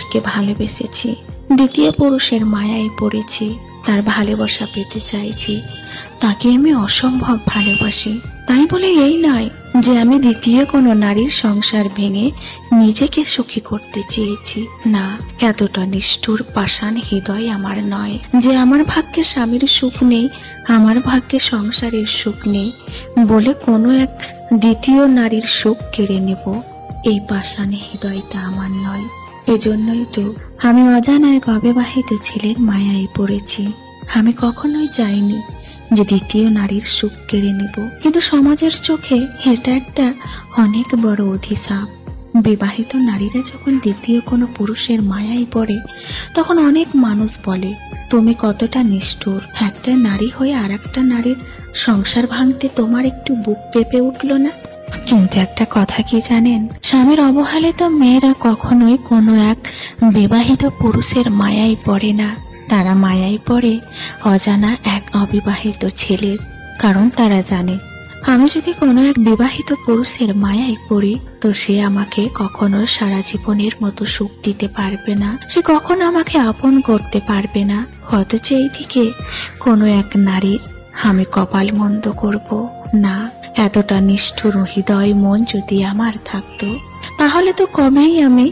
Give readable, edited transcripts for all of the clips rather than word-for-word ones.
পুরুষকে ভালোবেসেছি, দ্বিতীয় পুরুষের মায়ায় পড়েছি, তার ভালোবাসা পেতে চাইছি, তাকে আমি অসম্ভব ভালোবাসি। তাই বলে এই নয় যে আমি দ্বিতীয় কোনো নারীর সংসার ভেঙে নিজেকে সুখী করতে চেয়েছি। না, এতটা নিষ্ঠুর পাষাণ হৃদয় আমার নয় যে আমার ভাগ্যে স্বামীর সুখ নেই, আমার ভাগ্যে সংসারের সুখ নেই বলে কোনো এক দ্বিতীয় নারীর সুখ কেড়ে নেব। এই পাষাণ হৃদয়টা আমার নয়। এজন্যই তো আমি অজানা এক অবিবাহিত ছেলের মায়ায় পড়েছি। আমি কখনোই চাইনি যে দ্বিতীয় নারীর সুখ কেড়ে নেব, কিন্তু সমাজের চোখে এটা একটা অনেক বড় অভিশাপ। বিবাহিত নারীরা যখন দ্বিতীয় কোনো পুরুষের মায়ায় পড়ে তখন অনেক মানুষ বলে, তুমি কতটা নিষ্ঠুর, একটা নারী হয়ে আর একটা নারীর সংসার ভাঙতে তোমার একটু বুক কেঁপে উঠল না? কিন্তু একটা কথা কি জানেন, স্বামীর অবহেলিত মেয়েরা কখনোই কোনো এক বিবাহিত পুরুষের মায়ায় পড়ে না। তারা মায়ায় পড়ে অজানা এক অবিবাহিত ছেলের। কারণ তারা জানে, আমি যদি কোনো এক বিবাহিত পুরুষের মায়ায় পড়ি তো সে আমাকে কখনো সারা জীবনের মতো সুখ দিতে পারবে না, সে কখনো আমাকে আপন করতে পারবে না। অথচ এইদিকে কোনো এক নারীর আমি কপাল মন্দ করব না। এতটা নিষ্ঠুর হৃদয় মন যদি আমার থাকতো তাহলে তো কবেই আমি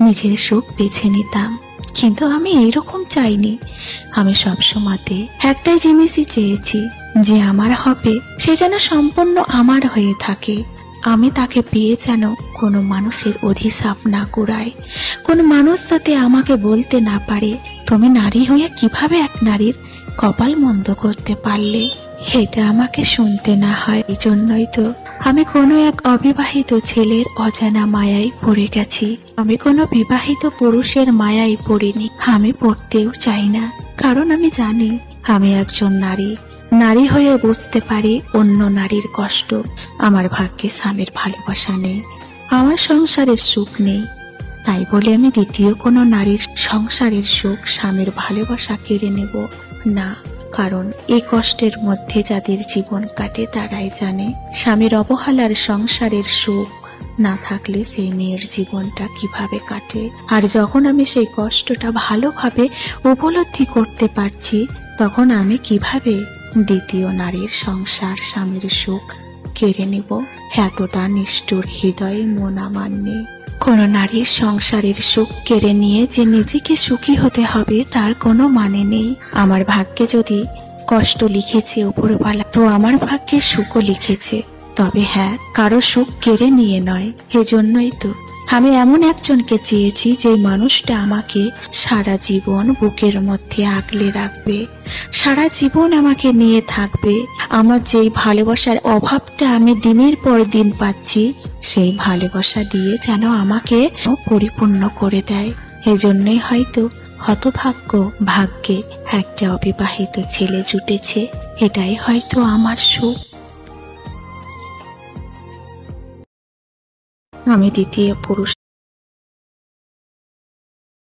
নিজের সুখ বেছে নিতাম। কিন্তু আমি এরকম চাইনি। আমি সবসময়তে একটাই জিনিসই চেয়েছি, যে আমার হবে সে যেন সম্পূর্ণ আমার হয়ে থাকে। আমি তাকে পেয়ে যেন কোনো মানুষের অভিশাপ না কুড়ায়, কোনো মানুষ যাতে আমাকে বলতে না পারে, তুমি নারী হয়ে কিভাবে এক নারীর কপাল মন্দ করতে পারলে, এটা আমাকে শুনতে না হয়। এই জন্যই তো আমি কোনো এক অবিবাহিত ছেলের অজানা মায়ায় পড়ে গেছি। আমি কোনো বিবাহিত পুরুষের মায়ায় পড়িনি, আমি পড়তেও চাই না। কারণ আমি জানি আমি একজন নারী, নারী হয়ে বুঝতে পারি অন্য নারীর কষ্ট। আমার ভাগ্যে স্বামীর ভালোবাসা নেই, আমার সংসারের সুখ নেই। তাই বলে আমি দ্বিতীয় কোনো নারীর সংসারের সুখ, স্বামীর ভালোবাসা কেড়ে নেব না। কারণ এই কষ্টের মধ্যে যাদের জীবন কাটে তারাই জানে স্বামীর অবহেলার সংসারের সুখ না থাকলে সেই মেয়ের জীবনটা কিভাবে কাটে। আর যখন আমি সেই কষ্টটা ভালোভাবে উপলব্ধি করতে পারছি তখন আমি কিভাবে দ্বিতীয় নারীর সংসার, স্বামীর সুখ কেড়ে নেব, এতটা নিষ্ঠুর হৃদয়ে মন আমার নেই। কোন নারীর সংসারের সুখ কেড়ে নিয়ে যে নিজেকে সুখী হতে হবে তার কোনো মানে নেই। আমার ভাগ্যে যদি কষ্ট লিখেছে উপরওয়ালা, তো আমার ভাগ্যে সুখও লিখেছে। তবে হ্যাঁ, কারো সুখ কেড়ে নিয়ে নয়। এজন্যই তো আমি এমন একজনকে চেয়েছি যে মানুষটা আমাকে সারা জীবন বুকের মধ্যে আগলে রাখবে, সারা জীবন আমাকে নিয়ে থাকবে। আমার যেই ভালোবাসার অভাবটা আমি দিনের পর দিন পাচ্ছি সেই ভালোবাসা দিয়ে যেন আমাকে পরিপূর্ণ করে দেয়। এজন্যই হয়তো হতভাগ্য ভাগ্যে একটা অবিবাহিত ছেলে জুটেছে। এটাই হয়তো আমার সুখ। আমি দ্বিতীয় পুরুষ